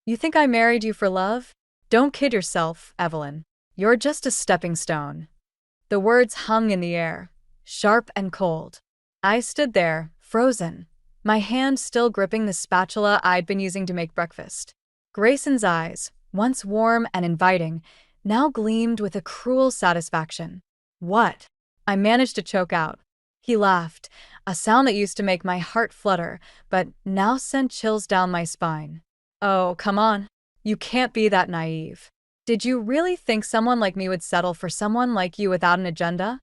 You think I married you for love? Don't kid yourself, Evelyn. You're just a stepping stone. The words hung in the air, sharp and cold. I stood there, frozen, my hand still gripping the spatula I'd been using to make breakfast. Grayson's eyes, once warm and inviting, now gleamed with a cruel satisfaction. What? I managed to choke out. He laughed, a sound that used to make my heart flutter, but now sent chills down my spine. Oh, come on. You can't be that naive. Did you really think someone like me would settle for someone like you without an agenda?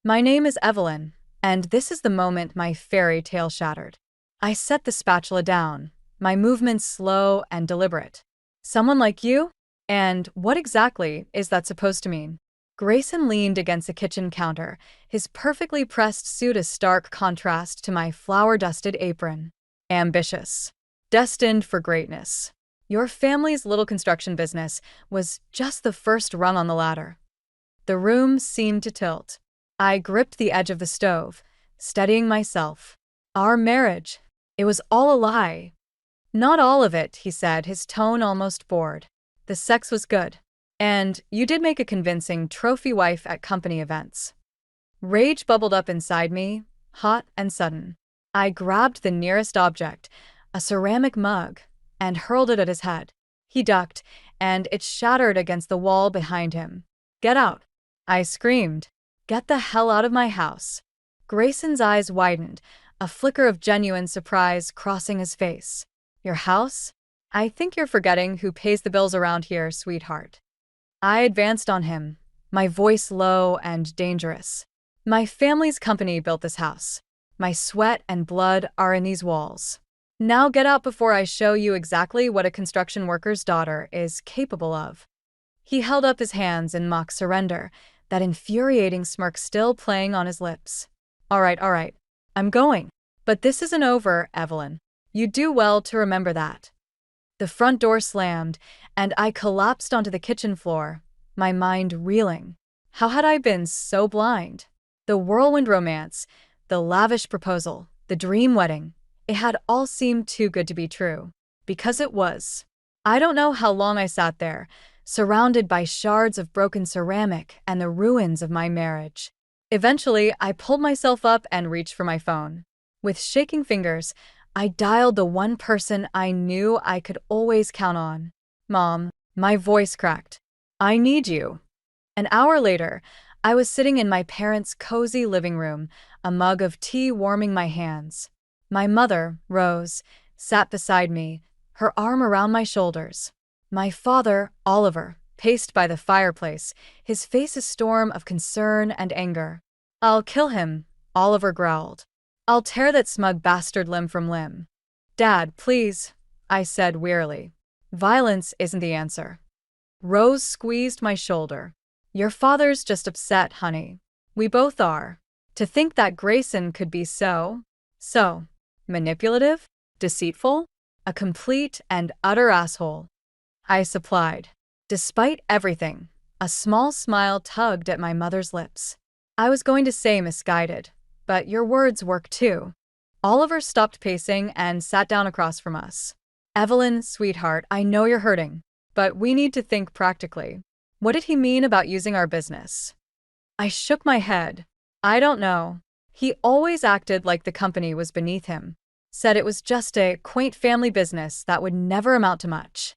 My name is Evelyn, and this is the moment my fairy tale shattered. I set the spatula down, my movements slow and deliberate. Someone like you? And what exactly is that supposed to mean? Grayson leaned against the kitchen counter, his perfectly pressed suit a stark contrast to my flour-dusted apron. Ambitious. Destined for greatness. Your family's little construction business was just the first rung on the ladder. The room seemed to tilt. I gripped the edge of the stove, steadying myself. Our marriage. It was all a lie. Not all of it, he said, his tone almost bored. The sex was good. And you did make a convincing trophy wife at company events. Rage bubbled up inside me, hot and sudden. I grabbed the nearest object, a ceramic mug, and hurled it at his head. He ducked, and it shattered against the wall behind him. Get out! I screamed. Get the hell out of my house. Grayson's eyes widened, a flicker of genuine surprise crossing his face. Your house? I think you're forgetting who pays the bills around here, sweetheart. I advanced on him, my voice low and dangerous. My family's company built this house. My sweat and blood are in these walls. Now get out before I show you exactly what a construction worker's daughter is capable of. He held up his hands in mock surrender, that infuriating smirk still playing on his lips. All right. I'm going. But this isn't over, Evelyn. You do well to remember that. The front door slammed, and I collapsed onto the kitchen floor, my mind reeling. How had I been so blind? The whirlwind romance, the lavish proposal, the dream wedding, it had all seemed too good to be true. Because it was. I don't know how long I sat there, surrounded by shards of broken ceramic and the ruins of my marriage. Eventually, I pulled myself up and reached for my phone. With shaking fingers, I dialed the one person I knew I could always count on. Mom, my voice cracked. I need you. An hour later, I was sitting in my parents' cozy living room, a mug of tea warming my hands. My mother, Rose, sat beside me, her arm around my shoulders. My father, Oliver, paced by the fireplace, his face a storm of concern and anger. I'll kill him, Oliver growled. I'll tear that smug bastard limb from limb. Dad, please, I said wearily. Violence isn't the answer. Rose squeezed my shoulder. Your father's just upset, honey. We both are. To think that Grayson could be so manipulative, deceitful, a complete and utter asshole. I supplied. Despite everything, a small smile tugged at my mother's lips. I was going to say misguided, but your words work too. Oliver stopped pacing and sat down across from us. Evelyn, sweetheart, I know you're hurting, but we need to think practically. What did he mean about using our business? I shook my head. I don't know. He always acted like the company was beneath him. Said it was just a quaint family business that would never amount to much.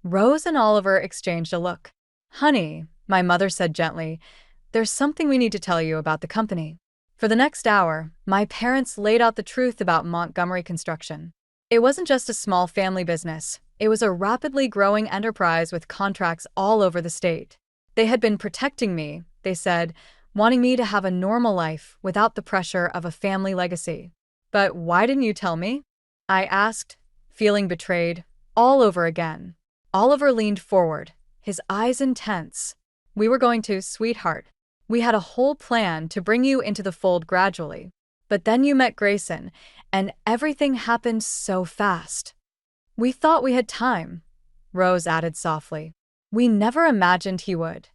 Rose and Oliver exchanged a look. Honey, my mother said gently, there's something we need to tell you about the company. For the next hour, my parents laid out the truth about Montgomery Construction. It wasn't just a small family business. It was a rapidly growing enterprise with contracts all over the state. They had been protecting me, they said, wanting me to have a normal life without the pressure of a family legacy. But why didn't you tell me? I asked, feeling betrayed, all over again. Oliver leaned forward, his eyes intense. We were going to, sweetheart. We had a whole plan to bring you into the fold gradually. But then you met Grayson, and everything happened so fast. We thought we had time, Rose added softly. We never imagined he would.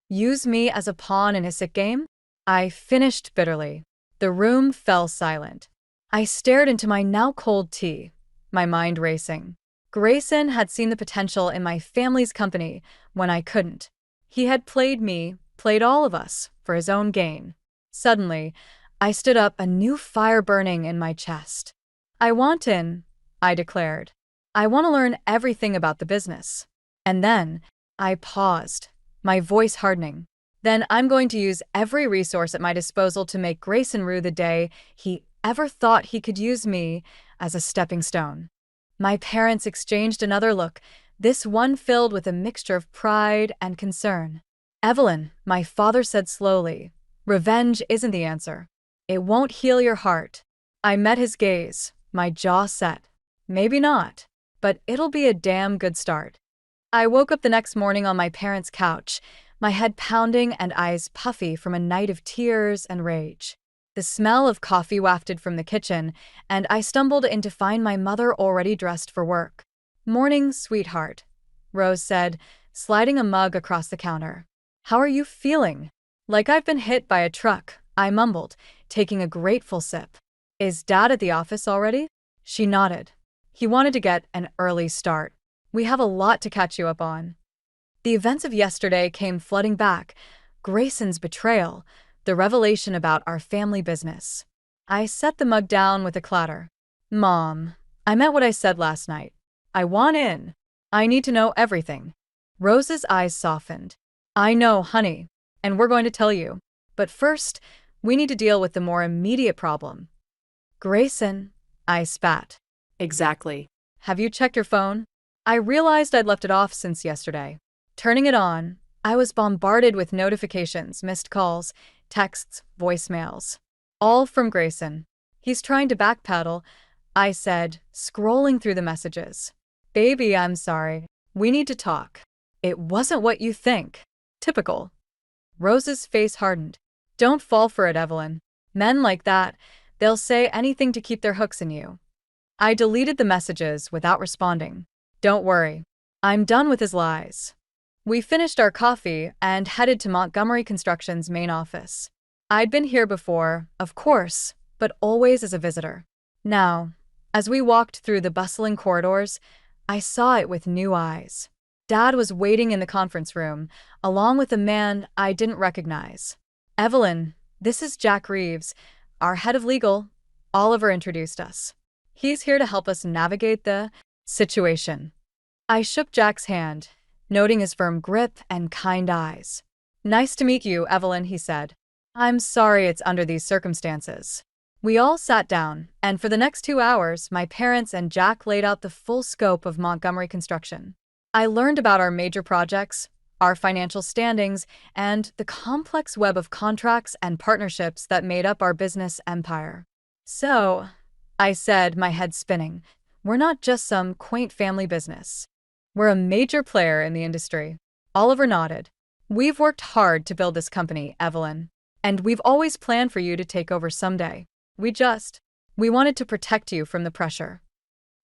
Use me as a pawn in his sick game? I finished bitterly. The room fell silent. I stared into my now cold tea, my mind racing. Grayson had seen the potential in my family's company when I couldn't. He had played me, played all of us, for his own gain. Suddenly, I stood up, a new fire burning in my chest. I want in, I declared. I want to learn everything about the business. And then, I paused, my voice hardening. Then I'm going to use every resource at my disposal to make Grayson rue the day he ever thought he could use me as a stepping stone. My parents exchanged another look, this one filled with a mixture of pride and concern. Evelyn, my father said slowly, revenge isn't the answer. It won't heal your heart. I met his gaze, my jaw set. Maybe not, but it'll be a damn good start. I woke up the next morning on my parents' couch, my head pounding and eyes puffy from a night of tears and rage. The smell of coffee wafted from the kitchen, and I stumbled in to find my mother already dressed for work. "Morning, sweetheart," Rose said, sliding a mug across the counter. "How are you feeling?" "Like I've been hit by a truck," I mumbled, taking a grateful sip. "Is Dad at the office already?" She nodded. "He wanted to get an early start. We have a lot to catch you up on." The events of yesterday came flooding back. Grayson's betrayal, the revelation about our family business. I set the mug down with a clatter. "Mom, I meant what I said last night. I want in. I need to know everything." Rose's eyes softened. "I know, honey, and we're going to tell you. But first, we need to deal with the more immediate problem." "Grayson," I spat. "Exactly. Have you checked your phone?" I realized I'd left it off since yesterday. Turning it on, I was bombarded with notifications, missed calls, texts, voicemails. All from Grayson. "He's trying to backpedal," I said, scrolling through the messages. "Baby, I'm sorry. We need to talk." "It wasn't what you think." "Typical." Rose's face hardened. "Don't fall for it, Evelyn. Men like that, they'll say anything to keep their hooks in you." I deleted the messages without responding. "Don't worry. I'm done with his lies." We finished our coffee and headed to Montgomery Construction's main office. I'd been here before, of course, but always as a visitor. Now, as we walked through the bustling corridors, I saw it with new eyes. Dad was waiting in the conference room, along with a man I didn't recognize. "Evelyn, this is Jack Reeves, our head of legal," Oliver introduced us. "He's here to help us navigate the situation." I shook Jack's hand, noting his firm grip and kind eyes. "Nice to meet you, Evelyn," he said. "I'm sorry it's under these circumstances." We all sat down, and for the next 2 hours, my parents and Jack laid out the full scope of Montgomery Construction. I learned about our major projects, our financial standings, and the complex web of contracts and partnerships that made up our business empire. "So," I said, my head spinning, "we're not just some quaint family business. We're a major player in the industry." Oliver nodded. "We've worked hard to build this company, Evelyn, and we've always planned for you to take over someday. We wanted to protect you from the pressure."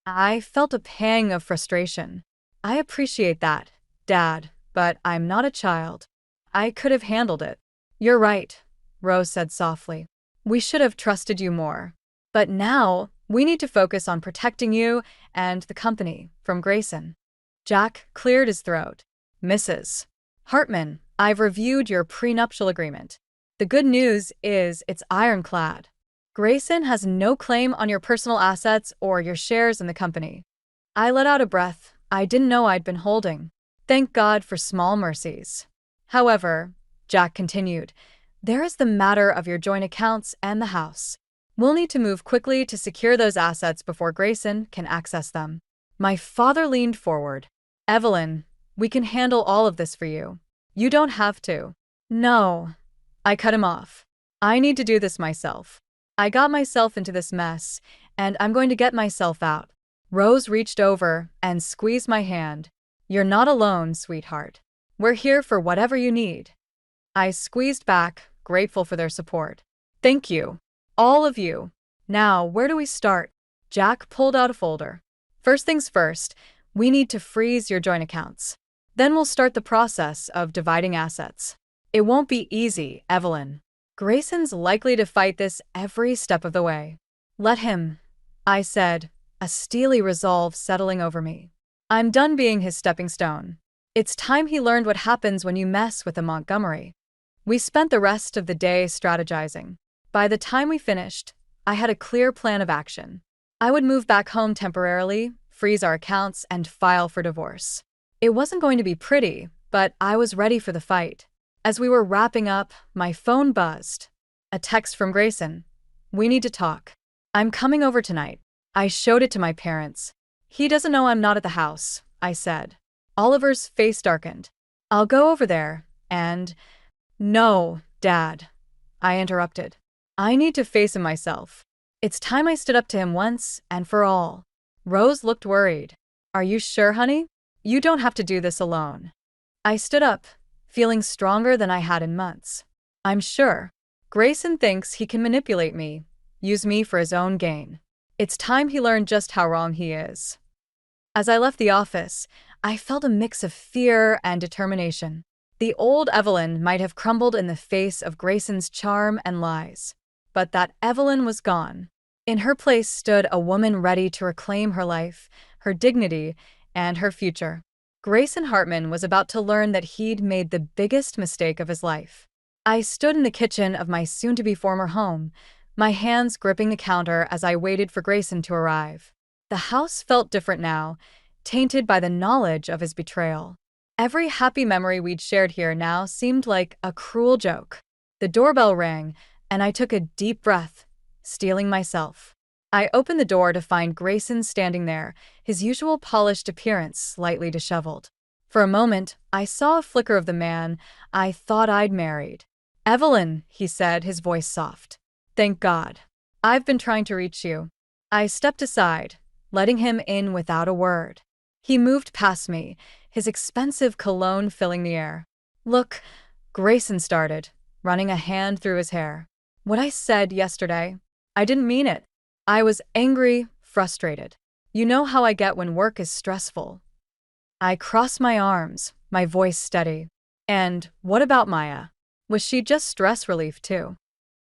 I felt a pang of frustration. "I appreciate that, Dad, but I'm not a child. I could have handled it." "You're right," Rose said softly. "We should have trusted you more. But now, we need to focus on protecting you and the company from Grayson." Jack cleared his throat. "Mrs. Hartman, I've reviewed your prenuptial agreement. The good news is it's ironclad. Grayson has no claim on your personal assets or your shares in the company." I let out a breath I didn't know I'd been holding. Thank God for small mercies. "However," Jack continued, "there is the matter of your joint accounts and the house. We'll need to move quickly to secure those assets before Grayson can access them." My father leaned forward. "Evelyn, we can handle all of this for you. You don't have to." "No." I cut him off. "I need to do this myself. I got myself into this mess, and I'm going to get myself out." Rose reached over and squeezed my hand. "You're not alone, sweetheart. We're here for whatever you need." I squeezed back, grateful for their support. "Thank you. All of you. Now, where do we start?" Jack pulled out a folder. "First things first, we need to freeze your joint accounts. Then we'll start the process of dividing assets. It won't be easy, Evelyn. Grayson's likely to fight this every step of the way." "Let him," I said, a steely resolve settling over me. I'm done being his stepping stone. It's time he learned what happens when you mess with a Montgomery. We spent the rest of the day strategizing. By the time we finished, I had a clear plan of action. I would move back home temporarily, freeze our accounts, and file for divorce. It wasn't going to be pretty, but I was ready for the fight. As we were wrapping up, my phone buzzed. A text from Grayson. "We need to talk. I'm coming over tonight." I showed it to my parents. "He doesn't know I'm not at the house," I said. Oliver's face darkened. "I'll go over there, and—" "No, Dad," I interrupted. "I need to face him myself. It's time I stood up to him once and for all." Rose looked worried. "Are you sure, honey? You don't have to do this alone." I stood up, feeling stronger than I had in months. "I'm sure. Grayson thinks he can manipulate me, use me for his own gain. It's time he learned just how wrong he is." As I left the office, I felt a mix of fear and determination. The old Evelyn might have crumbled in the face of Grayson's charm and lies, but that Evelyn was gone. In her place stood a woman ready to reclaim her life, her dignity, and her future. Grayson Hartman was about to learn that he'd made the biggest mistake of his life. I stood in the kitchen of my soon-to-be former home, my hands gripping the counter as I waited for Grayson to arrive. The house felt different now, tainted by the knowledge of his betrayal. Every happy memory we'd shared here now seemed like a cruel joke. The doorbell rang, and I took a deep breath, steeling myself. I opened the door to find Grayson standing there, his usual polished appearance slightly disheveled. For a moment, I saw a flicker of the man I thought I'd married. "Evelyn," he said, his voice soft. "Thank God. I've been trying to reach you." I stepped aside, letting him in without a word. He moved past me, his expensive cologne filling the air. "Look," Grayson started, running a hand through his hair. "What I said yesterday, I didn't mean it. I was angry, frustrated. You know how I get when work is stressful." I crossed my arms, my voice steady. "And what about Maya? Was she just stress relief too?"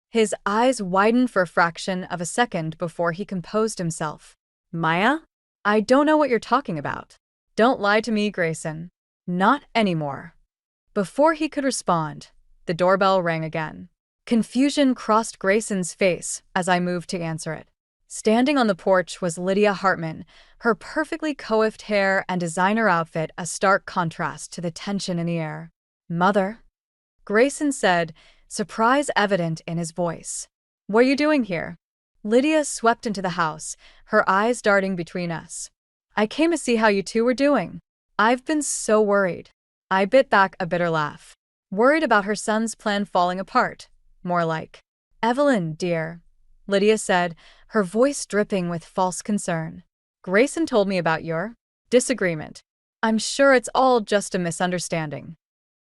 His eyes widened for a fraction of a second before he composed himself. "Maya? I don't know what you're talking about." "Don't lie to me, Grayson. Not anymore." Before he could respond, the doorbell rang again. Confusion crossed Grayson's face as I moved to answer it. Standing on the porch was Lydia Hartman, her perfectly coiffed hair and designer outfit a stark contrast to the tension in the air. "Mother," Grayson said, surprise evident in his voice. "What are you doing here?" Lydia swept into the house, her eyes darting between us. "I came to see how you two were doing. I've been so worried." I bit back a bitter laugh. Worried about her son's plan falling apart, more like. "Evelyn, dear," Lydia said, her voice dripping with false concern. "Grayson told me about your disagreement. I'm sure it's all just a misunderstanding."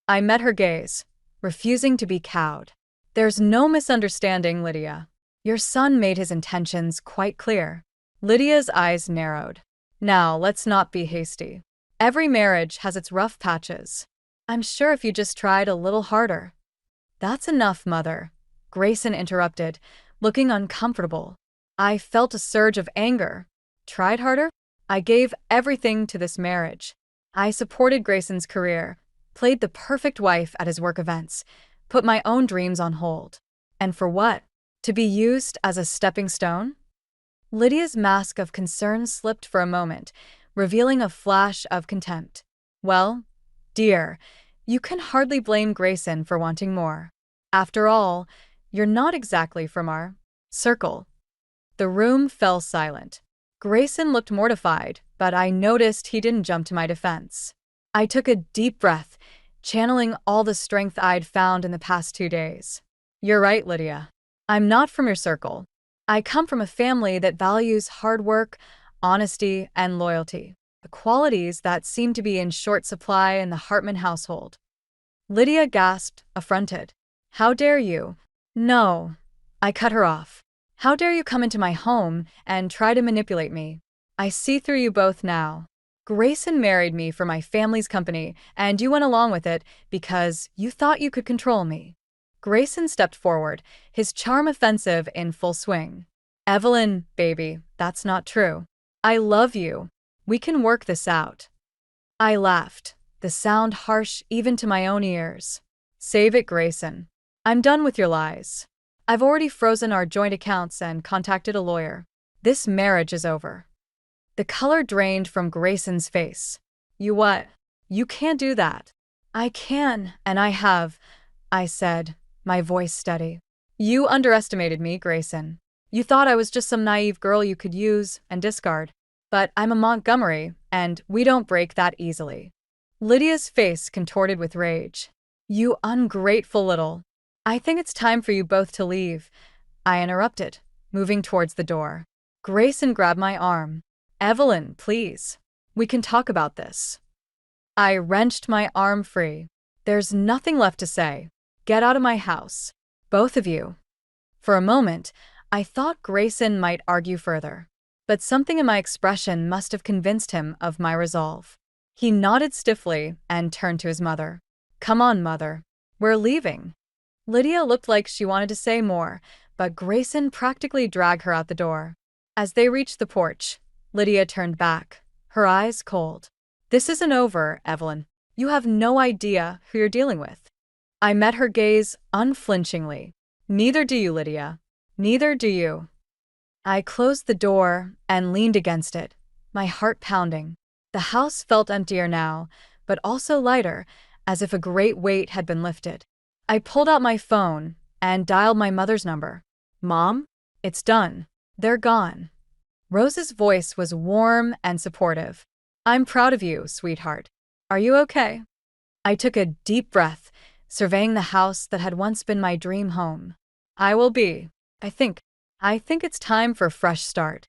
I met her gaze, refusing to be cowed. "There's no misunderstanding, Lydia. Your son made his intentions quite clear." Lydia's eyes narrowed. "Now, let's not be hasty. Every marriage has its rough patches. I'm sure if you just tried a little harder." "That's enough, Mother," Grayson interrupted, looking uncomfortable. I felt a surge of anger. "Tried harder? I gave everything to this marriage. I supported Grayson's career, played the perfect wife at his work events, put my own dreams on hold. And for what? To be used as a stepping stone?" Lydia's mask of concern slipped for a moment, revealing a flash of contempt. "Well, dear, you can hardly blame Grayson for wanting more. After all, you're not exactly from our circle." The room fell silent. Grayson looked mortified, but I noticed he didn't jump to my defense. I took a deep breath, channeling all the strength I'd found in the past 2 days. "You're right, Lydia. I'm not from your circle. I come from a family that values hard work, honesty, and loyalty, the qualities that seem to be in short supply in the Hartman household." Lydia gasped, affronted. "How dare you?" "No," I cut her off. "How dare you come into my home and try to manipulate me? I see through you both now. Grayson married me for my family's company, and you went along with it because you thought you could control me." Grayson stepped forward, his charm offensive in full swing. "Evelyn, baby, that's not true. I love you. We can work this out." I laughed, the sound harsh even to my own ears. Save it, Grayson. I'm done with your lies. I've already frozen our joint accounts and contacted a lawyer. This marriage is over. The color drained from Grayson's face. You what? You can't do that. I can, and I have, I said, my voice steady. You underestimated me, Grayson. You thought I was just some naive girl you could use and discard. But I'm a Montgomery, and we don't break that easily. Lydia's face contorted with rage. You ungrateful little. I think it's time for you both to leave, I interrupted, moving towards the door. Grayson grabbed my arm. Evelyn, please. We can talk about this. I wrenched my arm free. There's nothing left to say. Get out of my house. Both of you. For a moment, I thought Grayson might argue further. But something in my expression must have convinced him of my resolve. He nodded stiffly and turned to his mother. Come on, Mother. We're leaving. Lydia looked like she wanted to say more, but Grayson practically dragged her out the door. As they reached the porch, Lydia turned back, her eyes cold. This isn't over, Evelyn. You have no idea who you're dealing with. I met her gaze unflinchingly. Neither do you, Lydia. Neither do you. I closed the door and leaned against it, my heart pounding. The house felt emptier now, but also lighter, as if a great weight had been lifted. I pulled out my phone and dialed my mother's number. Mom? It's done. They're gone. Rose's voice was warm and supportive. I'm proud of you, sweetheart. Are you okay? I took a deep breath, surveying the house that had once been my dream home. I will be. I think it's time for a fresh start.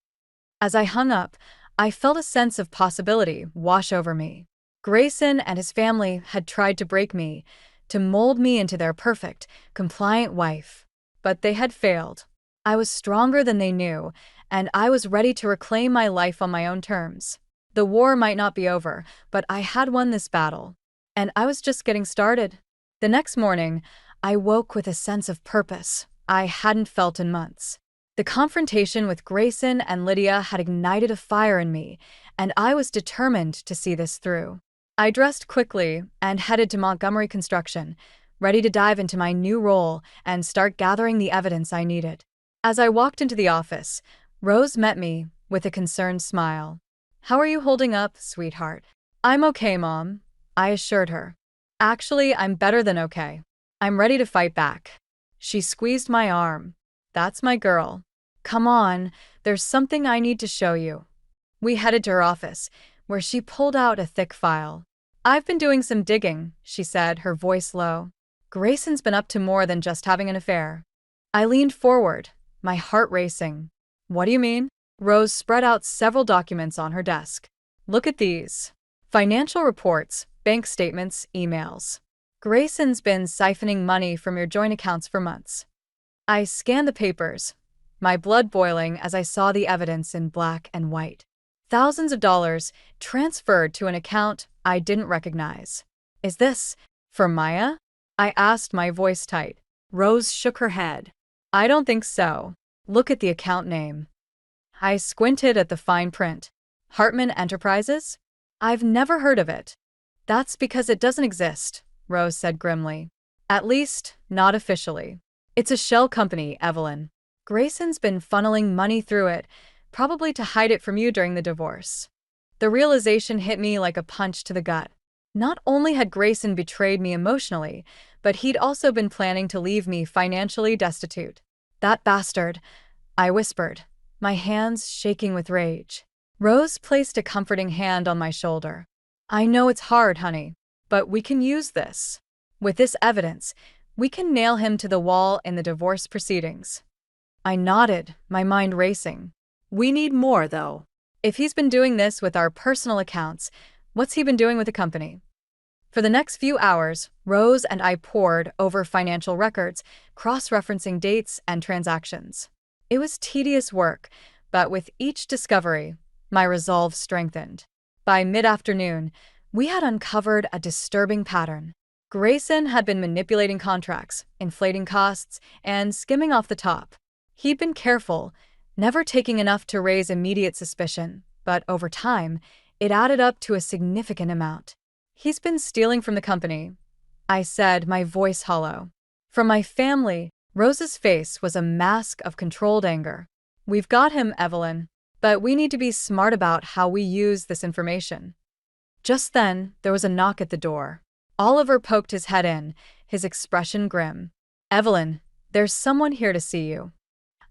As I hung up, I felt a sense of possibility wash over me. Grayson and his family had tried to break me, to mold me into their perfect, compliant wife. But they had failed. I was stronger than they knew, and I was ready to reclaim my life on my own terms. The war might not be over, but I had won this battle. And I was just getting started. The next morning, I woke with a sense of purpose I hadn't felt in months. The confrontation with Grayson and Lydia had ignited a fire in me, and I was determined to see this through. I dressed quickly and headed to Montgomery Construction, ready to dive into my new role and start gathering the evidence I needed. As I walked into the office, Rose met me with a concerned smile. How are you holding up, sweetheart? I'm okay, Mom, I assured her. Actually, I'm better than okay. I'm ready to fight back. She squeezed my arm. That's my girl. Come on, there's something I need to show you. We headed to her office, where she pulled out a thick file. I've been doing some digging, she said, her voice low. Grayson's been up to more than just having an affair. I leaned forward, my heart racing. What do you mean? Rose spread out several documents on her desk. Look at these. Financial reports, bank statements, emails. Grayson's been siphoning money from your joint accounts for months. I scanned the papers, my blood boiling as I saw the evidence in black and white. Thousands of dollars transferred to an account I didn't recognize. Is this for Maya? I asked, my voice tight. Rose shook her head. I don't think so. Look at the account name. I squinted at the fine print. Hartman Enterprises? I've never heard of it. That's because it doesn't exist, Rose said grimly. At least, not officially. It's a shell company, Evelyn. Grayson's been funneling money through it, probably to hide it from you during the divorce. The realization hit me like a punch to the gut. Not only had Grayson betrayed me emotionally, but he'd also been planning to leave me financially destitute. That bastard, I whispered, my hands shaking with rage. Rose placed a comforting hand on my shoulder. I know it's hard, honey, but we can use this. With this evidence, we can nail him to the wall in the divorce proceedings. I nodded, my mind racing. We need more, though. If he's been doing this with our personal accounts, what's he been doing with the company? For the next few hours, Rose and I pored over financial records, cross-referencing dates and transactions. It was tedious work, but with each discovery, my resolve strengthened. By mid-afternoon, we had uncovered a disturbing pattern. Grayson had been manipulating contracts, inflating costs, and skimming off the top. He'd been careful, never taking enough to raise immediate suspicion, but over time, It added up to a significant amount. He's been stealing from the company, I said, my voice hollow. From my family. Rose's face was a mask of controlled anger. We've got him, Evelyn, but we need to be smart about how we use this information. Just then, there was a knock at the door. Oliver poked his head in, his expression grim. Evelyn, there's someone here to see you.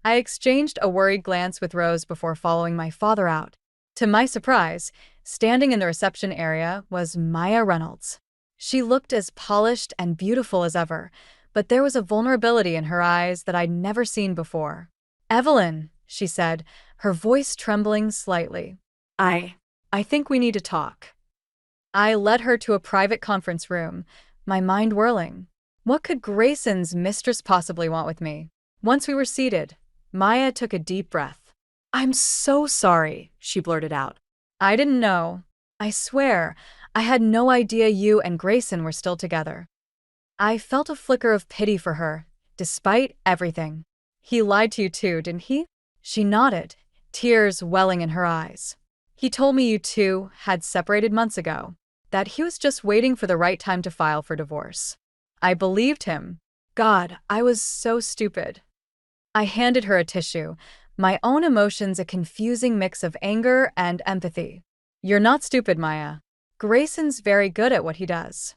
I exchanged a worried glance with Rose before following my father out. To my surprise, standing in the reception area was Maya Reynolds. She looked as polished and beautiful as ever, but there was a vulnerability in her eyes that I'd never seen before. Evelyn, she said, her voice trembling slightly. I think we need to talk. I led her to a private conference room, my mind whirling. What could Grayson's mistress possibly want with me? Once we were seated, Maya took a deep breath. I'm so sorry, she blurted out. I didn't know. I swear, I had no idea you and Grayson were still together. I felt a flicker of pity for her, despite everything. He lied to you too, didn't he? She nodded, tears welling in her eyes. He told me you two had separated months ago, that he was just waiting for the right time to file for divorce. I believed him. God, I was so stupid. I handed her a tissue, my own emotions a confusing mix of anger and empathy. You're not stupid, Maya. Grayson's very good at what he does.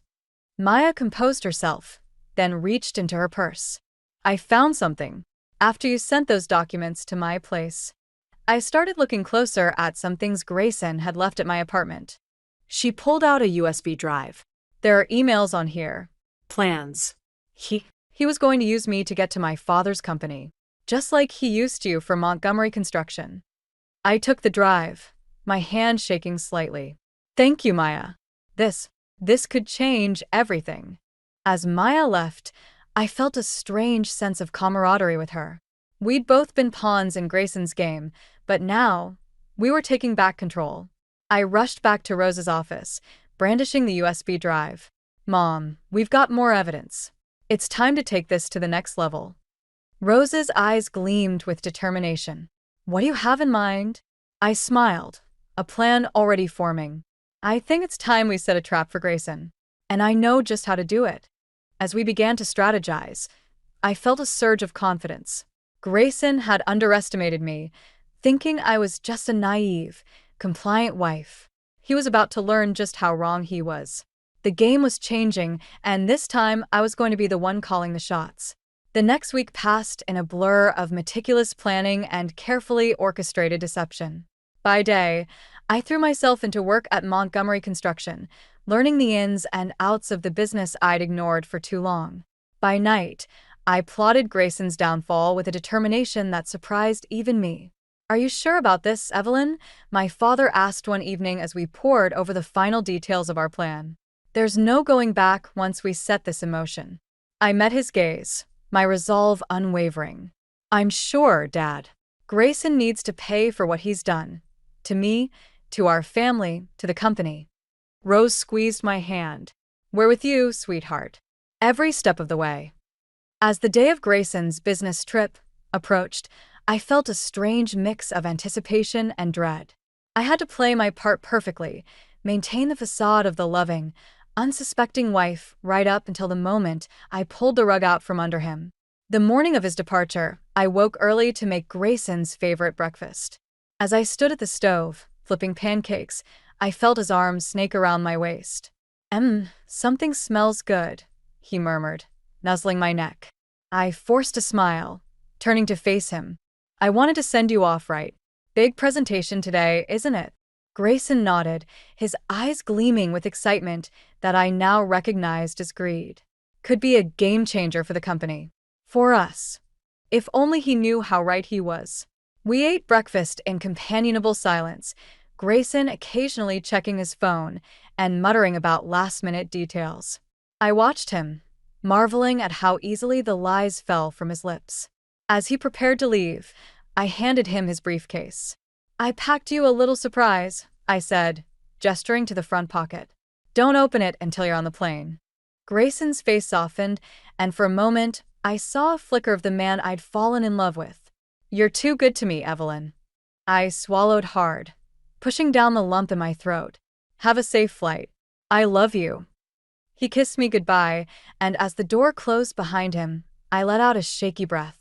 Maya composed herself, then reached into her purse. I found something. After you sent those documents to my place, I started looking closer at some things Grayson had left at my apartment. She pulled out a USB drive. There are emails on here. Plans. He was going to use me to get to my father's company, just like he used you for Montgomery Construction. I took the drive, my hand shaking slightly. Thank you, Maya. This could change everything. As Maya left, I felt a strange sense of camaraderie with her. We'd both been pawns in Grayson's game, but now, we were taking back control. I rushed back to Rose's office, brandishing the USB drive. Mom, we've got more evidence. It's time to take this to the next level. Rose's eyes gleamed with determination. What do you have in mind? I smiled, a plan already forming. I think it's time we set a trap for Grayson, and I know just how to do it. As we began to strategize, I felt a surge of confidence. Grayson had underestimated me, thinking I was just a naive, compliant wife. He was about to learn just how wrong he was. The game was changing, and this time I was going to be the one calling the shots. The next week passed in a blur of meticulous planning and carefully orchestrated deception. By day, I threw myself into work at Montgomery Construction, learning the ins and outs of the business I'd ignored for too long. By night, I plotted Grayson's downfall with a determination that surprised even me. Are you sure about this, Evelyn? My father asked one evening as we pored over the final details of our plan. There's no going back once we set this in motion. I met his gaze, my resolve unwavering. I'm sure, Dad. Grayson needs to pay for what he's done. To me, to our family, to the company. Rose squeezed my hand. We're with you, sweetheart. Every step of the way. As the day of Grayson's business trip approached, I felt a strange mix of anticipation and dread. I had to play my part perfectly, maintain the facade of the loving, unsuspecting wife right up until the moment I pulled the rug out from under him. The morning of his departure, I woke early to make Grayson's favorite breakfast. As I stood at the stove, flipping pancakes, I felt his arms snake around my waist. Something smells good, he murmured, nuzzling my neck. I forced a smile, turning to face him. I wanted to send you off right. Big presentation today, isn't it? Grayson nodded, his eyes gleaming with excitement that I now recognized as greed. Could be a game changer for the company. For us. If only he knew how right he was. We ate breakfast in companionable silence, Grayson occasionally checking his phone and muttering about last-minute details. I watched him, marveling at how easily the lies fell from his lips. As he prepared to leave, I handed him his briefcase. I packed you a little surprise, I said, gesturing to the front pocket. Don't open it until you're on the plane. Grayson's face softened, and for a moment, I saw a flicker of the man I'd fallen in love with. You're too good to me, Evelyn. I swallowed hard. pushing down the lump in my throat. Have a safe flight. I love you. He kissed me goodbye, and as the door closed behind him, I let out a shaky breath.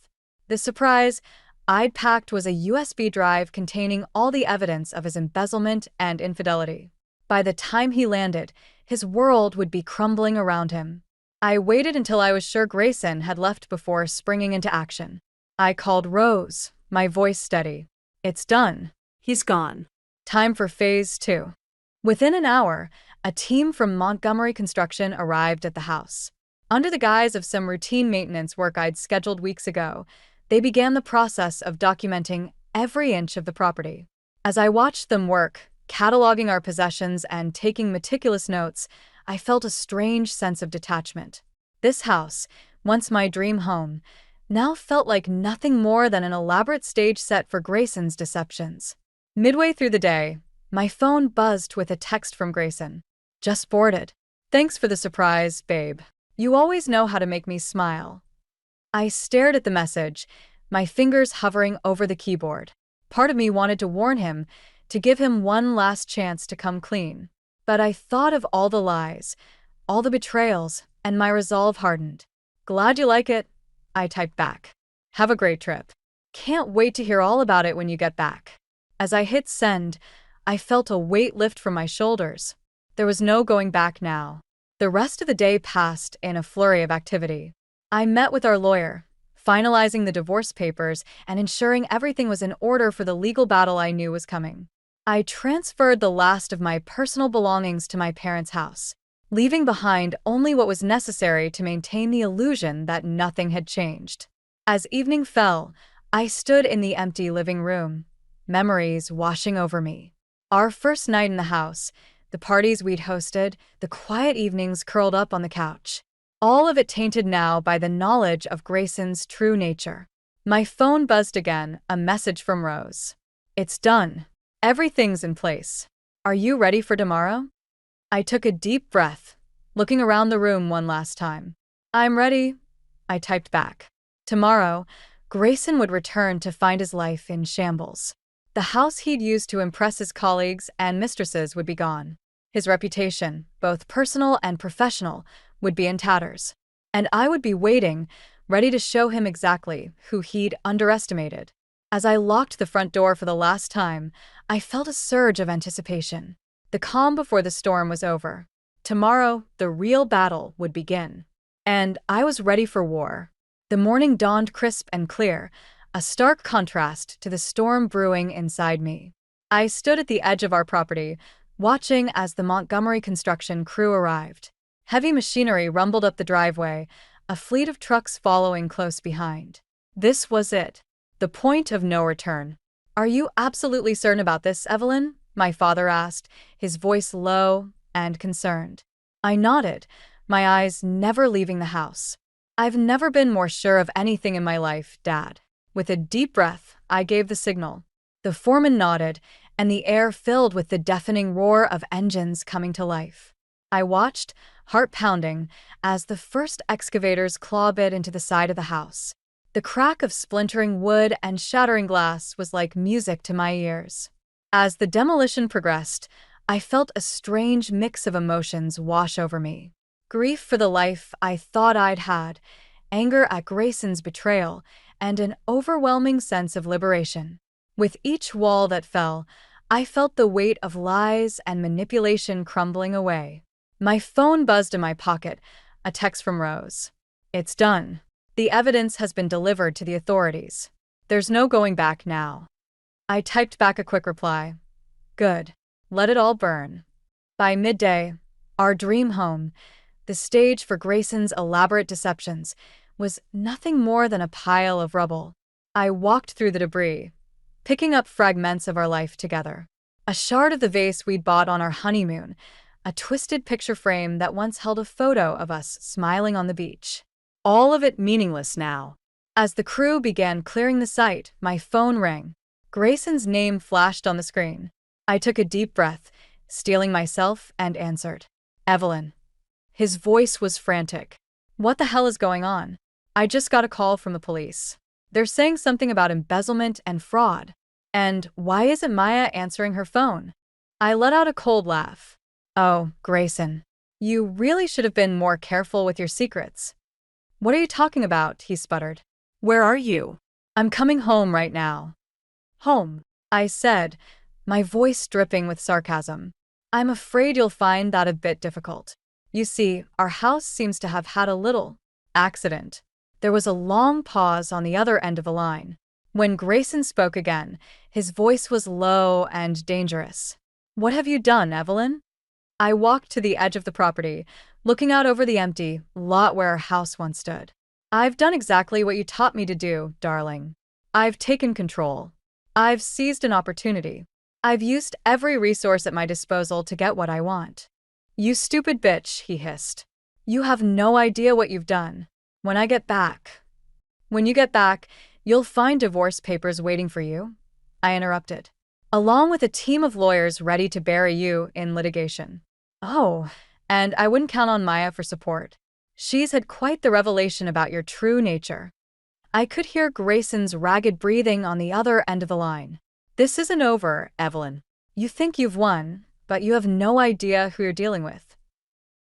The surprise I'd packed was a USB drive containing all the evidence of his embezzlement and infidelity. By the time he landed, his world would be crumbling around him. I waited until I was sure Grayson had left before springing into action. I called Rose, my voice steady. It's done. He's gone. Time for phase 2. Within an hour, a team from Montgomery Construction arrived at the house. Under the guise of some routine maintenance work I'd scheduled weeks ago, they began the process of documenting every inch of the property. As I watched them work, cataloging our possessions and taking meticulous notes, I felt a strange sense of detachment. This house, once my dream home, now felt like nothing more than an elaborate stage set for Grayson's deceptions. Midway through the day, my phone buzzed with a text from Grayson. Just boarded. Thanks for the surprise, babe. You always know how to make me smile. I stared at the message, my fingers hovering over the keyboard. Part of me wanted to warn him, to give him one last chance to come clean. But I thought of all the lies, all the betrayals, and my resolve hardened. Glad you like it, I typed back. Have a great trip. Can't wait to hear all about it when you get back. As I hit send, I felt a weight lift from my shoulders. There was no going back now. The rest of the day passed in a flurry of activity. I met with our lawyer, finalizing the divorce papers and ensuring everything was in order for the legal battle I knew was coming. I transferred the last of my personal belongings to my parents' house, leaving behind only what was necessary to maintain the illusion that nothing had changed. As evening fell, I stood in the empty living room, memories washing over me. Our first night in the house, the parties we'd hosted, the quiet evenings curled up on the couch. All of it tainted now by the knowledge of Grayson's true nature. My phone buzzed again, a message from Rose. It's done. Everything's in place. Are you ready for tomorrow? I took a deep breath, looking around the room one last time. I'm ready, I typed back. Tomorrow, Grayson would return to find his life in shambles. The house he'd used to impress his colleagues and mistresses would be gone. His reputation, both personal and professional, would be in tatters. And I would be waiting, ready to show him exactly who he'd underestimated. As I locked the front door for the last time, I felt a surge of anticipation. The calm before the storm was over. Tomorrow, the real battle would begin. And I was ready for war. The morning dawned crisp and clear, a stark contrast to the storm brewing inside me. I stood at the edge of our property, watching as the Montgomery construction crew arrived. Heavy machinery rumbled up the driveway, a fleet of trucks following close behind. This was it. The point of no return. Are you absolutely certain about this, Evelyn? My father asked, his voice low and concerned. I nodded, my eyes never leaving the house. I've never been more sure of anything in my life, Dad. With a deep breath, I gave the signal. The foreman nodded, and the air filled with the deafening roar of engines coming to life. I watched, heart pounding, as the first excavators claw bit into the side of the house. The crack of splintering wood and shattering glass was like music to my ears. As the demolition progressed, I felt a strange mix of emotions wash over me. Grief for the life I thought I'd had, anger at Grayson's betrayal, and an overwhelming sense of liberation. With each wall that fell, I felt the weight of lies and manipulation crumbling away. My phone buzzed in my pocket, a text from Rose. It's done. The evidence has been delivered to the authorities. There's no going back now. I typed back a quick reply. Good. Let it all burn. By midday, our dream home, the stage for Grayson's elaborate deceptions, was nothing more than a pile of rubble. I walked through the debris, picking up fragments of our life together. A shard of the vase we'd bought on our honeymoon, a twisted picture frame that once held a photo of us smiling on the beach. All of it meaningless now. As the crew began clearing the site, my phone rang. Grayson's name flashed on the screen. I took a deep breath, steeling myself, and answered. Evelyn. His voice was frantic. What the hell is going on? I just got a call from the police. They're saying something about embezzlement and fraud. And why isn't Maya answering her phone? I let out a cold laugh. Oh, Grayson. You really should have been more careful with your secrets. What are you talking about? He sputtered. Where are you? I'm coming home right now. Home, I said, my voice dripping with sarcasm. I'm afraid you'll find that a bit difficult. You see, our house seems to have had a little accident. There was a long pause on the other end of the line. When Grayson spoke again, his voice was low and dangerous. What have you done, Evelyn? I walked to the edge of the property, looking out over the empty lot where our house once stood. I've done exactly what you taught me to do, darling. I've taken control. I've seized an opportunity. I've used every resource at my disposal to get what I want. You stupid bitch, he hissed. You have no idea what you've done. When you get back, you'll find divorce papers waiting for you, I interrupted, along with a team of lawyers ready to bury you in litigation. Oh, and I wouldn't count on Maya for support. She's had quite the revelation about your true nature. I could hear Grayson's ragged breathing on the other end of the line. This isn't over, Evelyn. You think you've won, but you have no idea who you're dealing with.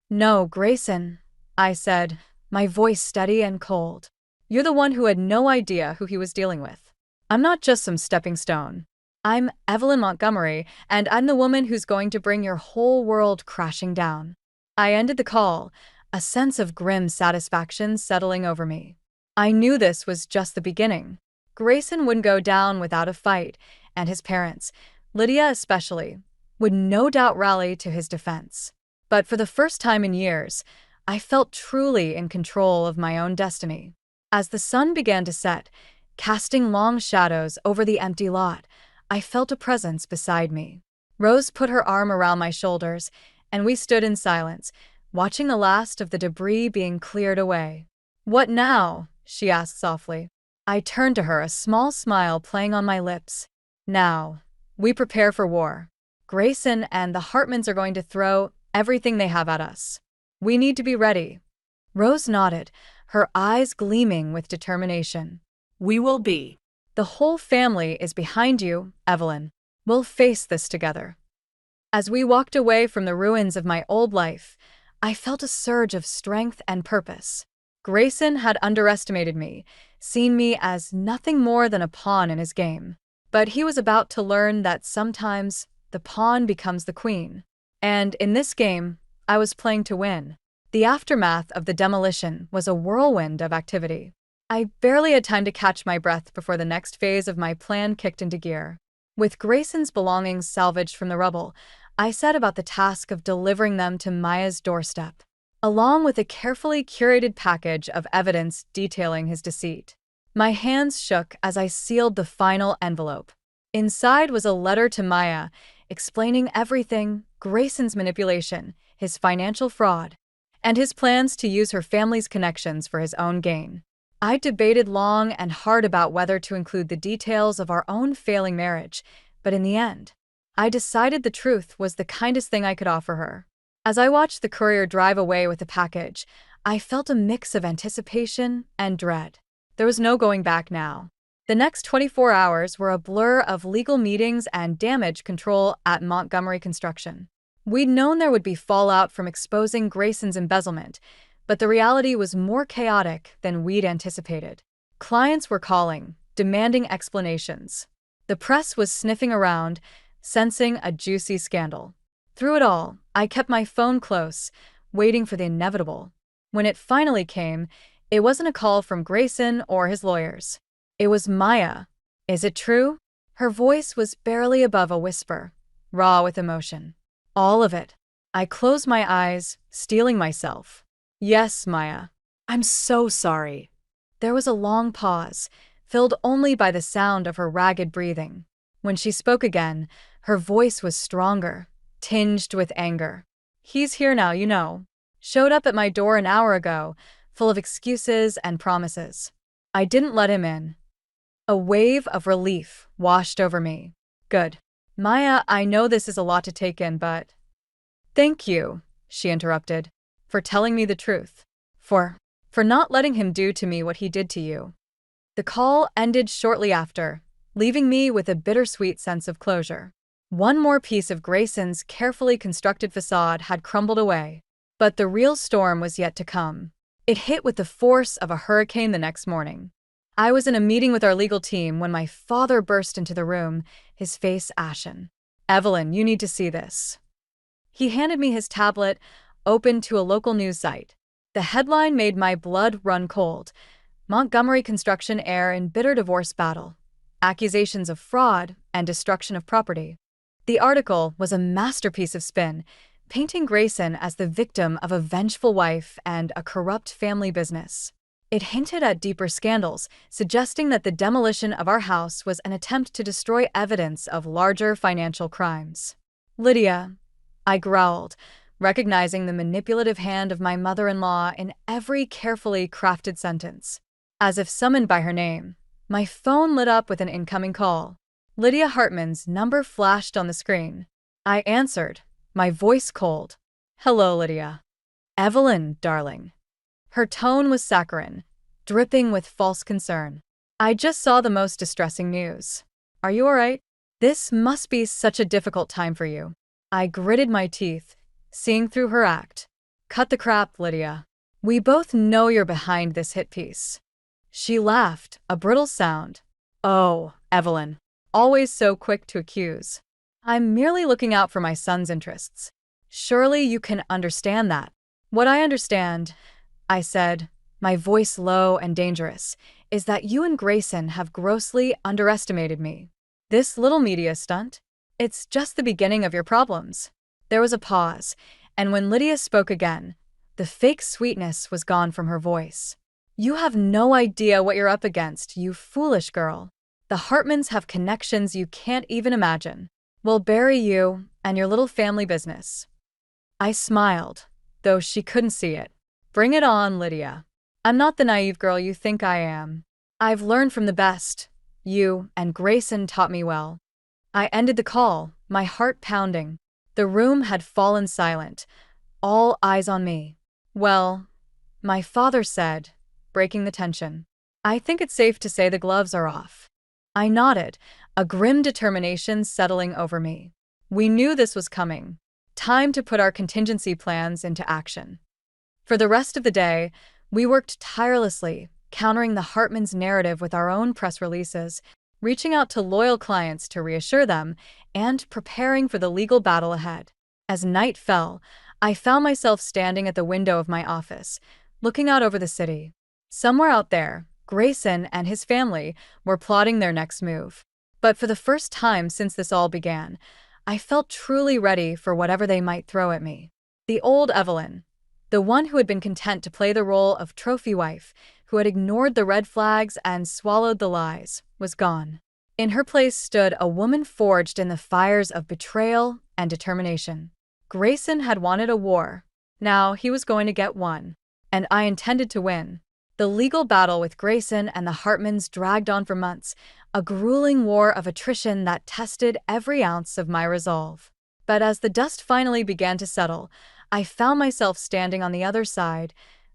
No, Grayson, I said, my voice steady and cold. You're the one who had no idea who he was dealing with. I'm not just some stepping stone. I'm Evelyn Montgomery, and I'm the woman who's going to bring your whole world crashing down. I ended the call, a sense of grim satisfaction settling over me. I knew this was just the beginning. Grayson wouldn't go down without a fight, and his parents, Lydia especially, would no doubt rally to his defense. But for the first time in years, I felt truly in control of my own destiny. As the sun began to set, casting long shadows over the empty lot, I felt a presence beside me. Rose put her arm around my shoulders, and we stood in silence, watching the last of the debris being cleared away. What now? She asked softly. I turned to her, a small smile playing on my lips. Now, we prepare for war. Grayson and the Hartmans are going to throw everything they have at us. We need to be ready. Rose nodded, her eyes gleaming with determination. We will be. The whole family is behind you, Evelyn. We'll face this together. As we walked away from the ruins of my old life, I felt a surge of strength and purpose. Grayson had underestimated me, seen me as nothing more than a pawn in his game. But he was about to learn that sometimes the pawn becomes the queen. And in this game, I was playing to win. The aftermath of the demolition was a whirlwind of activity. I barely had time to catch my breath before the next phase of my plan kicked into gear. With Grayson's belongings salvaged from the rubble, I set about the task of delivering them to Maya's doorstep, along with a carefully curated package of evidence detailing his deceit. My hands shook as I sealed the final envelope. Inside was a letter to Maya, explaining everything: Grayson's manipulation, his financial fraud, and his plans to use her family's connections for his own gain. I debated long and hard about whether to include the details of our own failing marriage, but in the end, I decided the truth was the kindest thing I could offer her. As I watched the courier drive away with the package, I felt a mix of anticipation and dread. There was no going back now. The next 24 hours were a blur of legal meetings and damage control at Montgomery Construction. We'd known there would be fallout from exposing Grayson's embezzlement, but the reality was more chaotic than we'd anticipated. Clients were calling, demanding explanations. The press was sniffing around, sensing a juicy scandal. Through it all, I kept my phone close, waiting for the inevitable. When it finally came, it wasn't a call from Grayson or his lawyers. It was Maya. Is it true? Her voice was barely above a whisper, raw with emotion. All of it. I closed my eyes, steeling myself. Yes, Maya. I'm so sorry. There was a long pause, filled only by the sound of her ragged breathing. When she spoke again, her voice was stronger, tinged with anger. He's here now, you know. Showed up at my door an hour ago, full of excuses and promises. I didn't let him in. A wave of relief washed over me. Good. Maya, I know this is a lot to take in, but... Thank you, she interrupted, for telling me the truth. For not letting him do to me what he did to you. The call ended shortly after, leaving me with a bittersweet sense of closure. One more piece of Grayson's carefully constructed facade had crumbled away. But the real storm was yet to come. It hit with the force of a hurricane the next morning. I was in a meeting with our legal team when my father burst into the room, his face ashen. "Evelyn, you need to see this." He handed me his tablet, open to a local news site. The headline made my blood run cold. Montgomery construction heir in bitter divorce battle. Accusations of fraud and destruction of property. The article was a masterpiece of spin, painting Grayson as the victim of a vengeful wife and a corrupt family business. It hinted at deeper scandals, suggesting that the demolition of our house was an attempt to destroy evidence of larger financial crimes. "Lydia," I growled, recognizing the manipulative hand of my mother-in-law in every carefully crafted sentence. As if summoned by her name, my phone lit up with an incoming call. Lydia Hartman's number flashed on the screen. I answered, my voice cold. "Hello, Lydia." "Evelyn, darling." Her tone was saccharine, dripping with false concern. "I just saw the most distressing news. Are you all right? This must be such a difficult time for you." I gritted my teeth, seeing through her act. "Cut the crap, Lydia. We both know you're behind this hit piece." She laughed, a brittle sound. "Oh, Evelyn. Always so quick to accuse. I'm merely looking out for my son's interests. Surely you can understand that." "What I understand," I said, my voice low and dangerous, "is that you and Grayson have grossly underestimated me. This little media stunt? It's just the beginning of your problems." There was a pause, and when Lydia spoke again, the fake sweetness was gone from her voice. "You have no idea what you're up against, you foolish girl. The Hartmans have connections you can't even imagine. We'll bury you and your little family business." I smiled, though she couldn't see it. "Bring it on, Lydia. I'm not the naive girl you think I am. I've learned from the best. You and Grayson taught me well." I ended the call, my heart pounding. The room had fallen silent, all eyes on me. "Well," my father said, breaking the tension, "I think it's safe to say the gloves are off." I nodded, a grim determination settling over me. We knew this was coming. Time to put our contingency plans into action. For the rest of the day, we worked tirelessly, countering the Hartmans' narrative with our own press releases, reaching out to loyal clients to reassure them, and preparing for the legal battle ahead. As night fell, I found myself standing at the window of my office, looking out over the city. Somewhere out there, Grayson and his family were plotting their next move. But for the first time since this all began, I felt truly ready for whatever they might throw at me. The old Evelyn, the one who had been content to play the role of trophy wife, who had ignored the red flags and swallowed the lies, was gone. In her place stood a woman forged in the fires of betrayal and determination. Grayson had wanted a war. Now he was going to get one. And I intended to win. The legal battle with Grayson and the Hartmans dragged on for months, a grueling war of attrition that tested every ounce of my resolve. But as the dust finally began to settle, I found myself standing on the other side,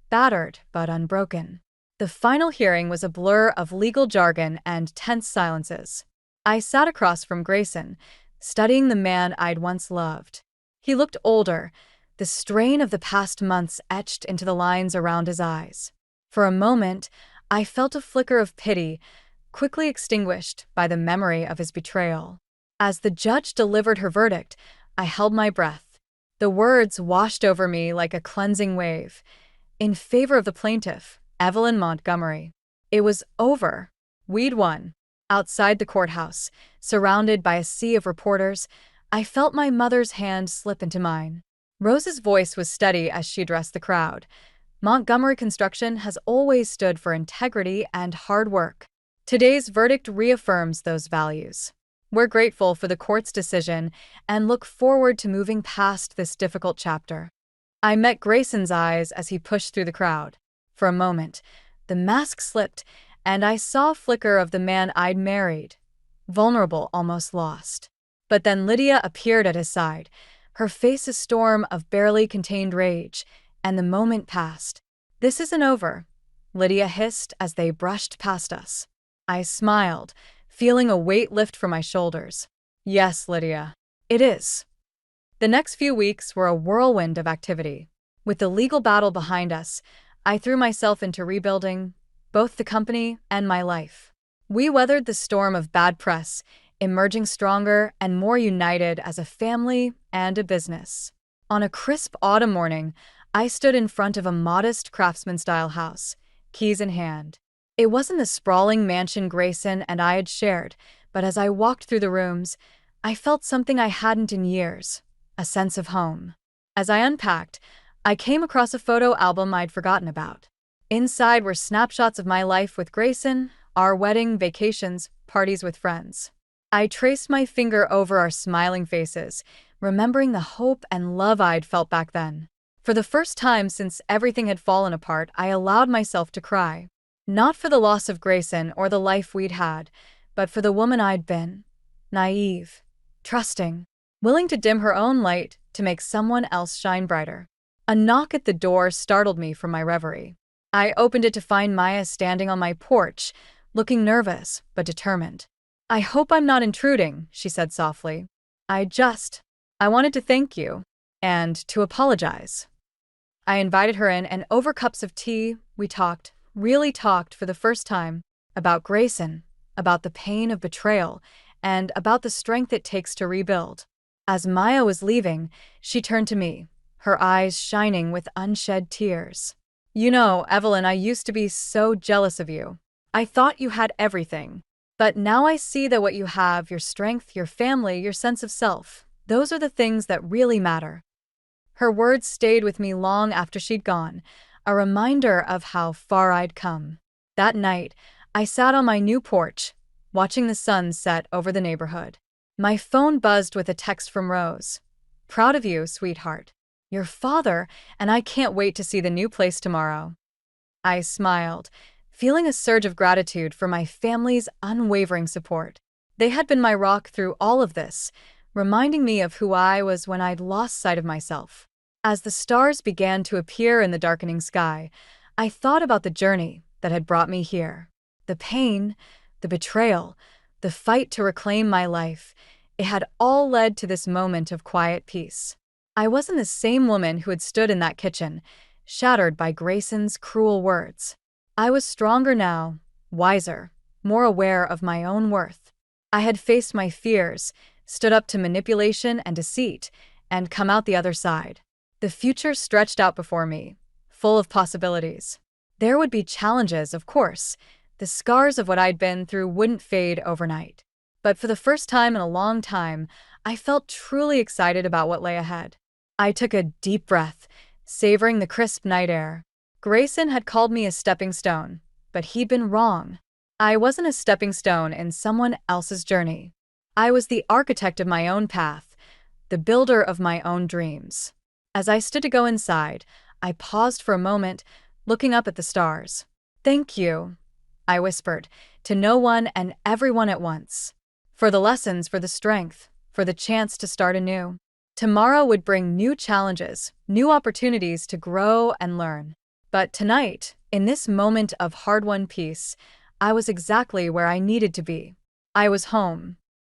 battered but unbroken. The final hearing was a blur of legal jargon and tense silences. I sat across from Grayson, studying the man I'd once loved. He looked older, the strain of the past months etched into the lines around his eyes. For a moment, I felt a flicker of pity, quickly extinguished by the memory of his betrayal. As the judge delivered her verdict, I held my breath. The words washed over me like a cleansing wave. In favor of the plaintiff, Evelyn Montgomery. It was over. We'd won. Outside the courthouse, surrounded by a sea of reporters, I felt my mother's hand slip into mine. Rose's voice was steady as she addressed the crowd. "Montgomery Construction has always stood for integrity and hard work. Today's verdict reaffirms those values. We're grateful for the court's decision and look forward to moving past this difficult chapter." I met Grayson's eyes as he pushed through the crowd. For a moment, the mask slipped, and I saw a flicker of the man I'd married, vulnerable, almost lost. But then Lydia appeared at his side, her face a storm of barely contained rage, and the moment passed. "This isn't over," Lydia hissed as they brushed past us. I smiled, feeling a weight lift from my shoulders. Yes, Lydia. It is. The next few weeks were a whirlwind of activity. With the legal battle behind us, I threw myself into rebuilding both the company and my life. We weathered the storm of bad press, emerging stronger and more united as a family and a business. On a crisp autumn morning, I stood in front of a modest craftsman-style house, keys in hand. It wasn't the sprawling mansion Grayson and I had shared, but as I walked through the rooms, I felt something I hadn't in years, a sense of home. As I unpacked, I came across a photo album I'd forgotten about. Inside were snapshots of my life with Grayson, our wedding, vacations, parties with friends. I traced my finger over our smiling faces, remembering the hope and love I'd felt back then. For the first time since everything had fallen apart, I allowed myself to cry. Not for the loss of Grayson or the life we'd had, but for the woman I'd been. Naive, trusting, willing to dim her own light to make someone else shine brighter. A knock at the door startled me from my reverie. I opened it to find Maya standing on my porch, looking nervous but determined. "I hope I'm not intruding," she said softly. I wanted to thank you, and to apologize." I invited her in, and over cups of tea, we talked, really talked for the first time, about Grayson, about the pain of betrayal, and about the strength it takes to rebuild. As Maya was leaving, she turned to me, her eyes shining with unshed tears. "You know, Evelyn, I used to be so jealous of you. I thought you had everything. But now I see that what you have, your strength, your family, your sense of self, those are the things that really matter." Her words stayed with me long after she'd gone, a reminder of how far I'd come. That night, I sat on my new porch, watching the sun set over the neighborhood. My phone buzzed with a text from Rose. "Proud of you, sweetheart. Your father, and I can't wait to see the new place tomorrow." I smiled, feeling a surge of gratitude for my family's unwavering support. They had been my rock through all of this, reminding me of who I was when I'd lost sight of myself. As the stars began to appear in the darkening sky, I thought about the journey that had brought me here. The pain, the betrayal, the fight to reclaim my life, it had all led to this moment of quiet peace. I wasn't the same woman who had stood in that kitchen, shattered by Grayson's cruel words. I was stronger now, wiser, more aware of my own worth. I had faced my fears, stood up to manipulation and deceit, and come out the other side. The future stretched out before me, full of possibilities. There would be challenges, of course. The scars of what I'd been through wouldn't fade overnight. But for the first time in a long time, I felt truly excited about what lay ahead. I took a deep breath, savoring the crisp night air. Grayson had called me a stepping stone, but he'd been wrong. I wasn't a stepping stone in someone else's journey. I was the architect of my own path, the builder of my own dreams. As I stood to go inside, I paused for a moment, looking up at the stars. "Thank you," I whispered, to no one and everyone at once. For the lessons, for the strength, for the chance to start anew. Tomorrow would bring new challenges, new opportunities to grow and learn. But tonight, in this moment of hard-won peace, I was exactly where I needed to be. I was home,